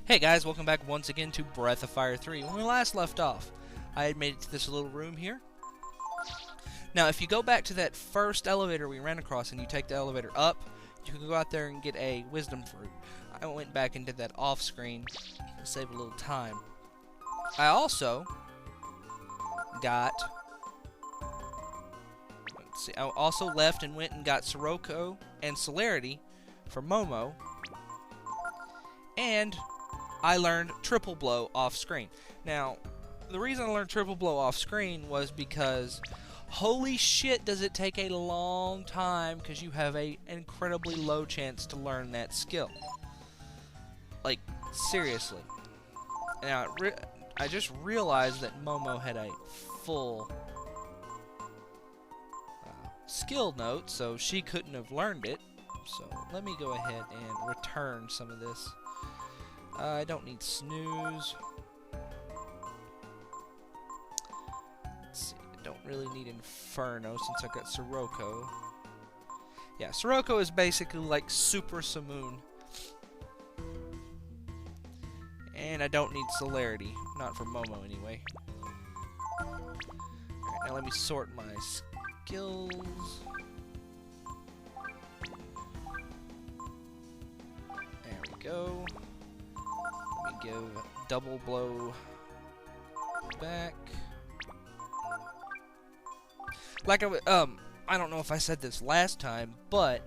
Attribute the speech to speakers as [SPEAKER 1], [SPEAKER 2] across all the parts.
[SPEAKER 1] Hey guys, welcome back once again to Breath of Fire 3. When we last left off, I had made it to this little room here. Now, if you go back to that first elevator we ran across and you take the elevator up, you can go out there and get a wisdom fruit. I went back and did that off screen to save a little time. I also got... Let's see, I also left and went and got Sirocco and Celerity for Momo. And I learned Triple Blow off screen. Now, the reason I learned Triple Blow off screen was because holy shit does it take a long time because you have an incredibly low chance to learn that skill. Like, seriously. Now, I just realized that Momo had a full skill note, so she couldn't have learned it. So, let me go ahead and return some of this. I don't need snooze. Let's see, I don't really need Inferno since I got Sirocco. Yeah, Sirocco is basically like Super Simoon. And I don't need Celerity, not for Momo anyway. Alright, now let me sort my skills. There we go. Give Double Blow back. Like I don't know if I said this last time, but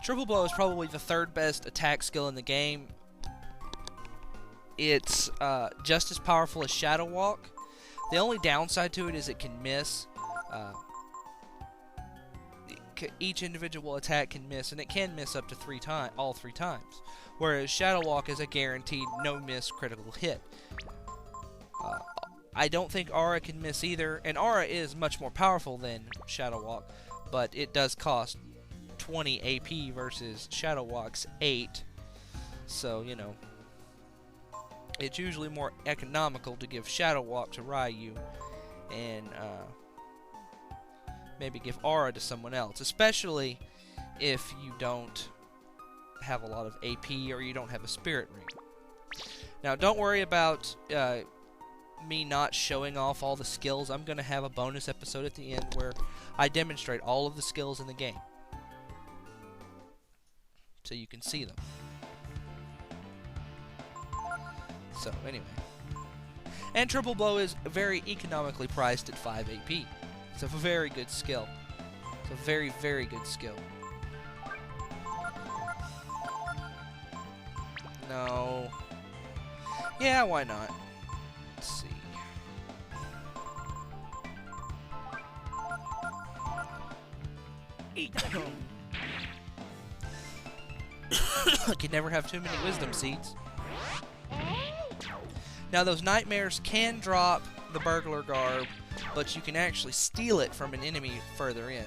[SPEAKER 1] Triple Blow is probably the third best attack skill in the game. It's just as powerful as Shadow Walk. The only downside to it is it can miss. Each individual attack can miss, and it can miss up to all three times. Whereas Shadow Walk is a guaranteed no-miss critical hit. I don't think Aura can miss either, and Aura is much more powerful than Shadow Walk, but it does cost 20 AP versus Shadow Walk's 8. So, you know, it's usually more economical to give Shadow Walk to Ryu, and maybe give Aura to someone else, especially if you don't have a lot of AP or you don't have a Spirit Ring. Now, don't worry about me not showing off all the skills. I'm going to have a bonus episode at the end where I demonstrate all of the skills in the game, so you can see them. So, anyway. And Triple Blow is very economically priced at 5 AP. It's a very good skill. It's a very, very good skill. No. Yeah, why not? Let's see. I can never have too many wisdom seeds. Now, those nightmares can drop the burglar garb, but you can actually steal it from an enemy further in.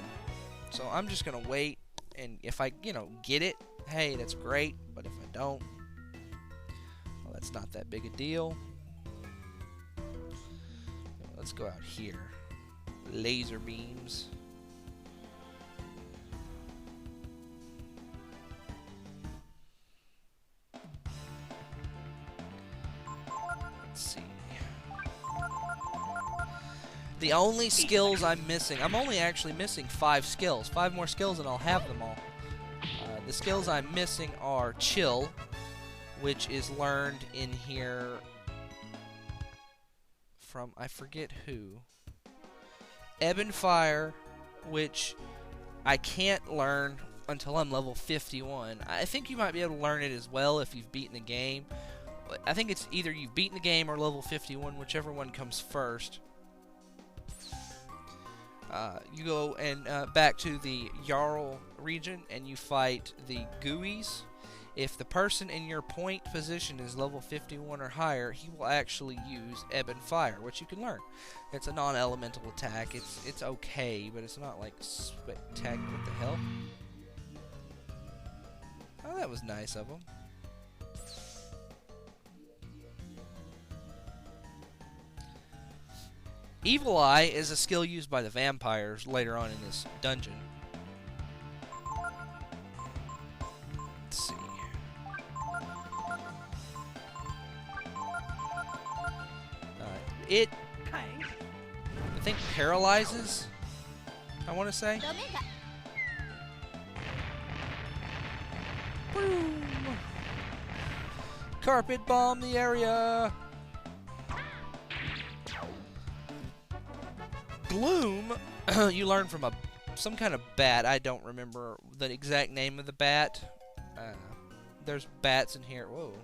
[SPEAKER 1] So I'm just gonna wait, and if I, get it, hey, that's great. But if I don't, well, that's not that big a deal. Let's go out here. Laser beams. Let's see. The only skills I'm missing, I'm only actually missing 5 skills. 5 more skills and I'll have them all. The skills I'm missing are Chill, which is learned in here from, I forget who. Ebb and Fire, which I can't learn until I'm level 51. I think you might be able to learn it as well if you've beaten the game. I think it's either you've beaten the game or level 51, whichever one comes first. You go and back to the Jarl region and you fight the Gooeys. If the person in your point position is level 51 or higher, he will actually use Ebb and Fire, which you can learn. It's a non-elemental attack. It's okay, but it's not like spectacular. What the hell? Oh, that was nice of him. Evil Eye is a skill used by the vampires later on in this dungeon. Let's see. It, I think, paralyzes, I want to say. Boom! Carpet bomb the area! Gloom, you learn from some kind of bat. I don't remember the exact name of the bat. There's bats in here. Whoa.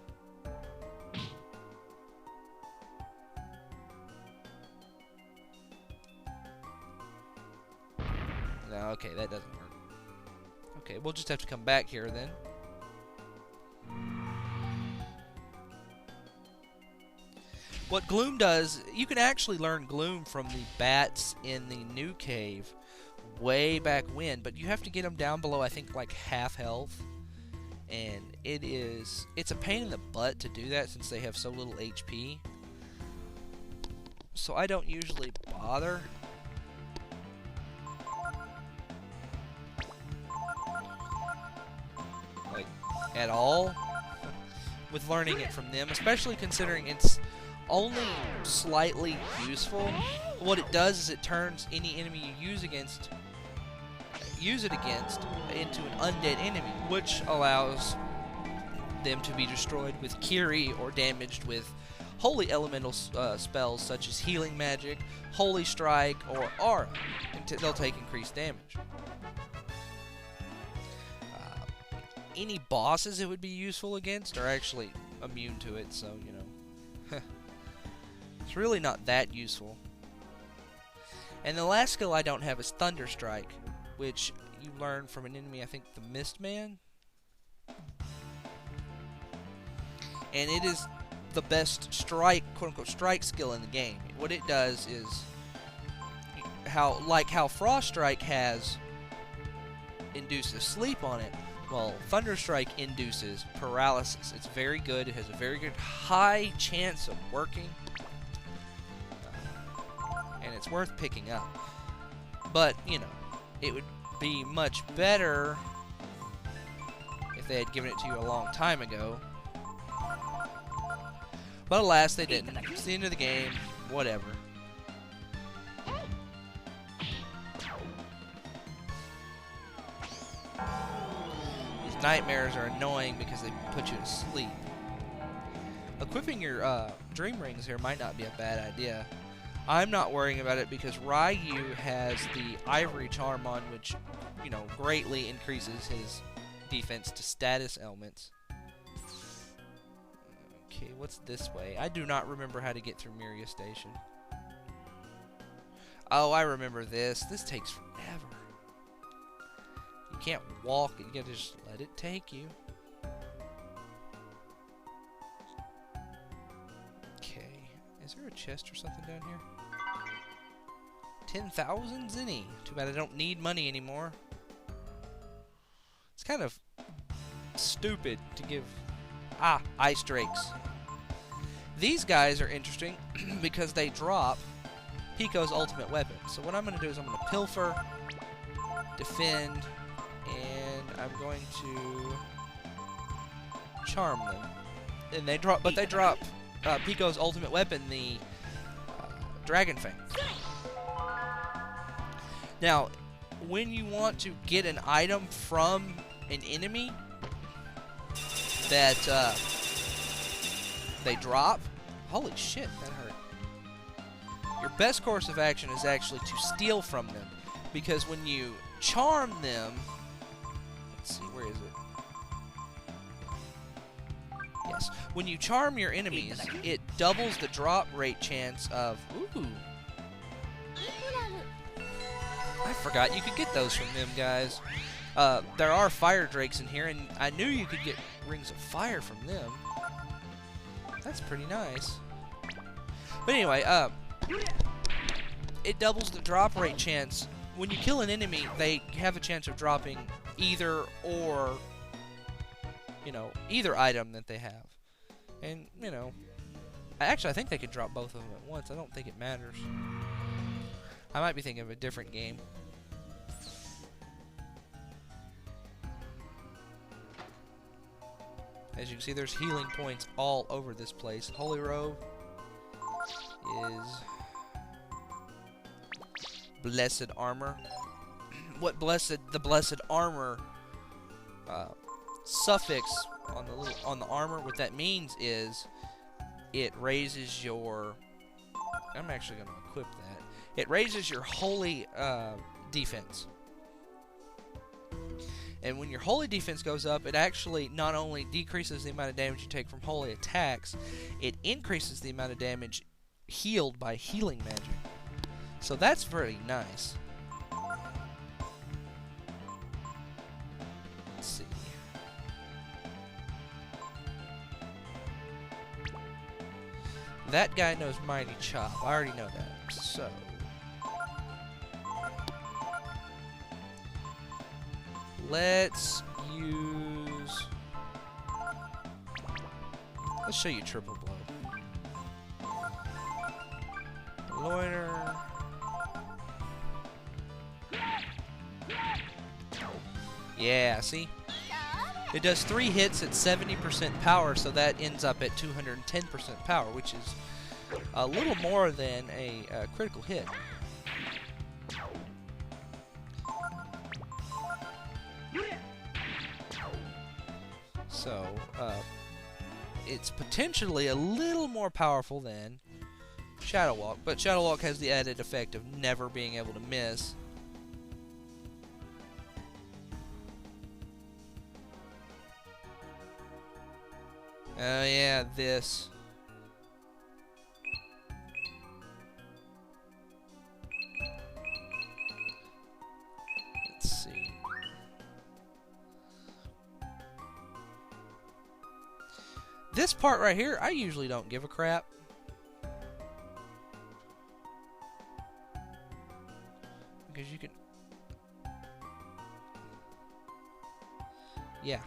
[SPEAKER 1] No, okay, that doesn't work. Okay, we'll just have to come back here then. What Gloom does, you can actually learn Gloom from the bats in the new cave way back when, but you have to get them down below, I think, like half health. And it's a pain in the butt to do that since they have so little HP. So I don't usually bother. Like, at all with learning it from them, especially considering it's only slightly useful. What it does is it turns any enemy you use it against into an undead enemy, which allows them to be destroyed with Kiri or damaged with holy elemental spells such as healing magic, holy strike, or aura. They'll take increased damage. Any bosses it would be useful against are actually immune to it, so you know. It's really not that useful. And the last skill I don't have is Thunder Strike, which you learn from an enemy, I think the Mist Man. And it is the best strike, quote-unquote, strike skill in the game. What it does is, how Frost Strike induces sleep on it, well, Thunder Strike induces paralysis. It's very good. It has a very good high chance of working. And it's worth picking up. But, you know, it would be much better if they had given it to you a long time ago. But alas, they didn't. It's the end of the game. Whatever. These nightmares are annoying because they put you to sleep. Equipping your dream rings here might not be a bad idea. I'm not worrying about it because Ryu has the Ivory Charm on, which, you know, greatly increases his defense to status elements. Okay, what's this way? I do not remember how to get through Myriad Station. Oh, I remember this. This takes forever. You can't walk it. You gotta just let it take you. Okay. Is there a chest or something down here? 10,000 zenny. Too bad I don't need money anymore. It's kind of stupid to give... Ah, Ice Drakes. These guys are interesting because they drop Pico's ultimate weapon. So what I'm going to do is I'm going to pilfer, defend, and I'm going to charm them. And they drop, but they drop Pico's ultimate weapon, the Dragon Fang. Now, when you want to get an item from an enemy that they drop, holy shit, that hurt. Your best course of action is actually to steal from them, because when you charm them, let's see, where is it? Yes, when you charm your enemies, it doubles the drop rate chance of, ooh, I forgot you could get those from them guys. There are fire drakes in here, and I knew you could get rings of fire from them. That's pretty nice. But anyway, it doubles the drop rate chance. When you kill an enemy, they have a chance of dropping either or, you know, either item that they have. And, you know, actually I think they could drop both of them at once. I don't think it matters. I might be thinking of a different game. As you can see, there's healing points all over this place. Holy Robe. is Blessed Armor. What the Blessed Armor suffix on the armor, what that means is it raises your... I'm actually going to equip that. It raises your holy defense. And when your holy defense goes up, it actually not only decreases the amount of damage you take from holy attacks, it increases the amount of damage healed by healing magic. So that's very nice. Let's see. That guy knows Mighty Chop. I already know that. So... let's use... let's show you Triple Blow. Loiter. Yeah, see? It does 3 hits at 70% power, so that ends up at 210% power, which is a little more than a critical hit. So, it's potentially a little more powerful than Shadow Walk, but Shadow Walk has the added effect of never being able to miss. Oh yeah, this. Let's see. This part right here, I usually don't give a crap. Because you can... yeah.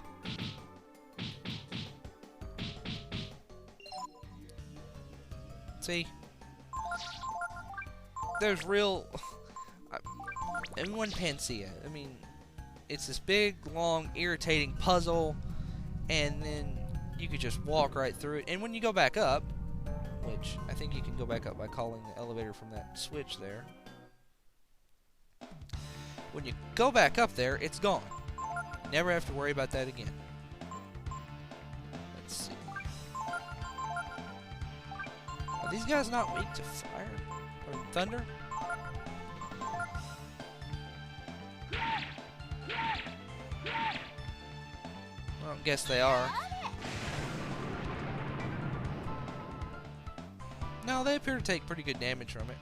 [SPEAKER 1] See? There's real... and one Panacea. I mean, it's this big, long, irritating puzzle, and then you could just walk right through it. And when you go back up, which I think you can go back up by calling the elevator from that switch there. When you go back up there, it's gone. You never have to worry about that again. Let's see. Are these guys not weak to fire? Or thunder? I don't guess they are. No, they appear to take pretty good damage from it.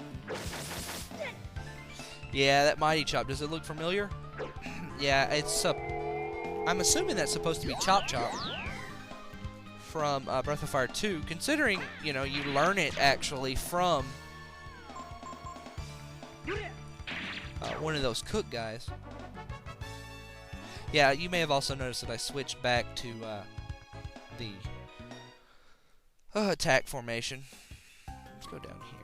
[SPEAKER 1] Yeah, that Mighty Chop. Does it look familiar? Yeah, it's... I'm assuming that's supposed to be Chop Chop from Breath of Fire 2, considering, you know, you learn it actually from one of those cook guys. Yeah, you may have also noticed that I switched back to the attack formation. Let's go down here.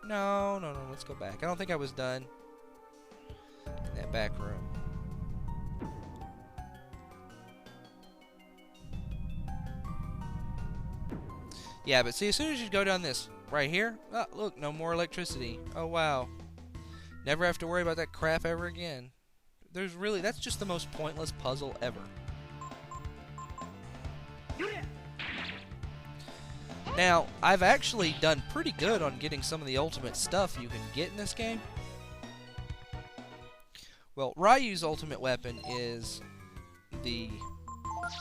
[SPEAKER 1] No, let's go back. I don't think I was done in that back room. Yeah, but see, as soon as you go down this right here, oh, look, no more electricity. Oh, wow. Never have to worry about that crap ever again. That's just the most pointless puzzle ever. Now, I've actually done pretty good on getting some of the ultimate stuff you can get in this game. Well, Ryu's ultimate weapon is the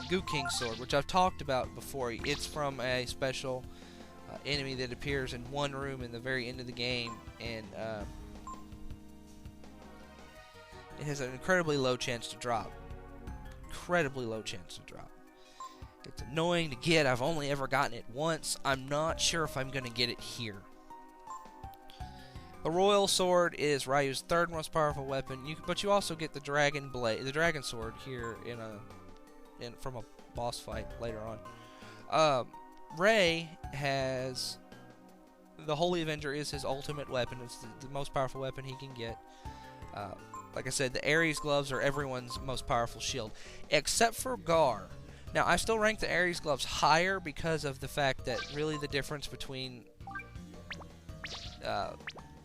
[SPEAKER 1] Goo King Sword, which I've talked about before. It's from a special enemy that appears in one room in the very end of the game, and it has an incredibly low chance to drop. Incredibly low chance to drop. It's annoying to get. I've only ever gotten it once. I'm not sure if I'm going to get it here. The Royal Sword is Ryu's third most powerful weapon, but you also get the Dragon Blade, the Dragon Sword here from a boss fight later on. Ray has the Holy Avenger is his ultimate weapon. It's the most powerful weapon he can get. Like I said, the Ares gloves are everyone's most powerful shield, except for Gar. Now, I still rank the Ares gloves higher because of the fact that really the difference between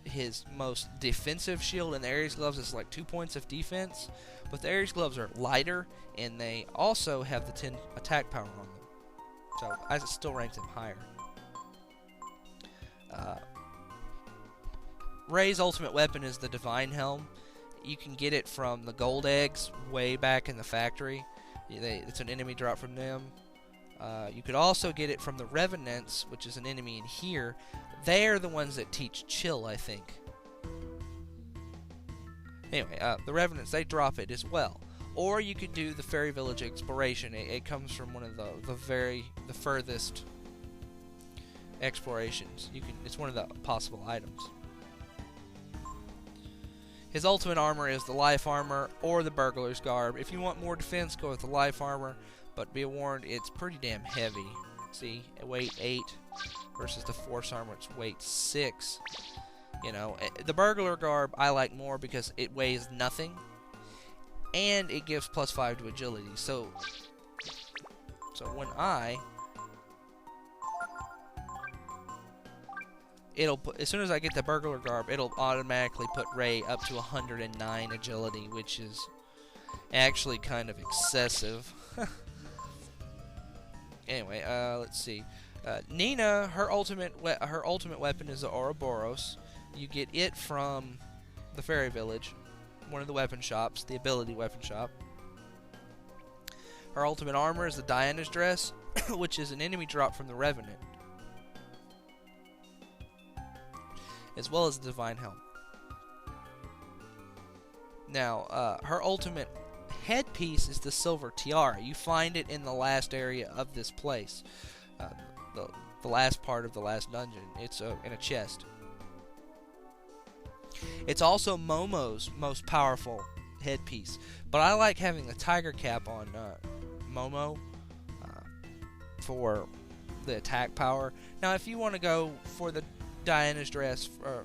[SPEAKER 1] his most defensive shield in the Ares gloves is like 2 points of defense, but the Ares gloves are lighter, and they also have the 10 attack power on them. So I still rank them higher. Ray's ultimate weapon is the Divine Helm. You can get it from the gold eggs way back in the factory. It's an enemy drop from them. You could also get it from the Revenants, which is an enemy in here. They're the ones that teach chill, I think. Anyway, the Revenants, they drop it as well. Or you could do the Fairy Village Exploration. It comes from one of the furthest explorations. It's one of the possible items. His ultimate armor is the Life Armor or the Burglar's Garb. If you want more defense, go with the Life Armor, but be warned, it's pretty damn heavy. See, weight 8 versus the Force Armor, it's weight 6. You know, the Burglar Garb I like more because it weighs nothing, and it gives +5 to agility. So when as soon as I get the Burglar Garb, it'll automatically put Ray up to 109 agility, which is actually kind of excessive. Anyway, let's see. Nina, her ultimate weapon is the Ouroboros. You get it from the Fairy Village, one of the weapon shops, the ability weapon shop. Her ultimate armor is the Diana's Dress, which is an enemy drop from the Revenant, as well as the Divine Helm. Now, her ultimate headpiece is the Silver Tiara. You find it in the last area of this place, the last part of the last dungeon. It's in a chest. It's also Momo's most powerful headpiece, but I like having the tiger cap on Momo for the attack power. Now, if you want to go for the Diana's Dress, well,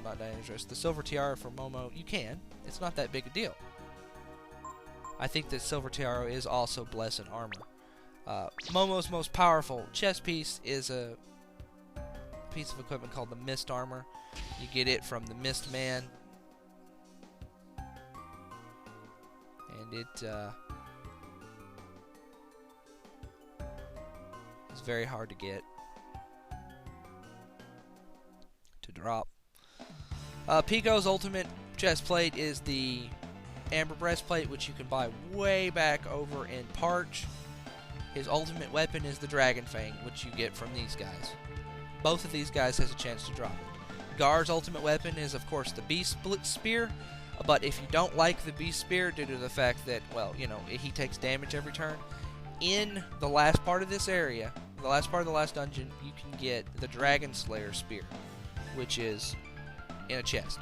[SPEAKER 1] not Diana's Dress, the Silver Tiara for Momo, you can. It's not that big a deal. I think that Silver Tiara is also Blessed Armor. Momo's most powerful chest piece is a piece of equipment called the Mist Armor. You get it from the Mist Man, and it is very hard to get, to drop. Pico's ultimate chest plate is the Amber Breastplate, which you can buy way back over in Parch. His ultimate weapon is the Dragon Fang, which you get from these guys. Both of these guys has a chance to drop it. Gar's ultimate weapon is, of course, the Beast Spear, but if you don't like the Beast Spear due to the fact that, well, you know, he takes damage every turn, in the last part of this area, the last part of the last dungeon, you can get the Dragon Slayer Spear, which is in a chest.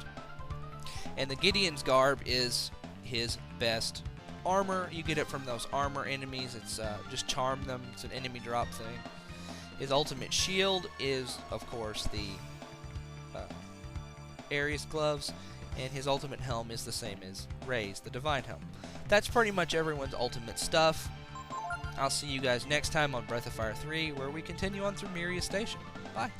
[SPEAKER 1] And the Gideon's Garb is his best armor. You get it from those armor enemies. It's just charm them. It's an enemy drop thing. His ultimate shield is, of course, the Ares gloves, and his ultimate helm is the same as Ray's, the Divine Helm. That's pretty much everyone's ultimate stuff. I'll see you guys next time on Breath of Fire 3, where we continue on through Myriad Station. Bye.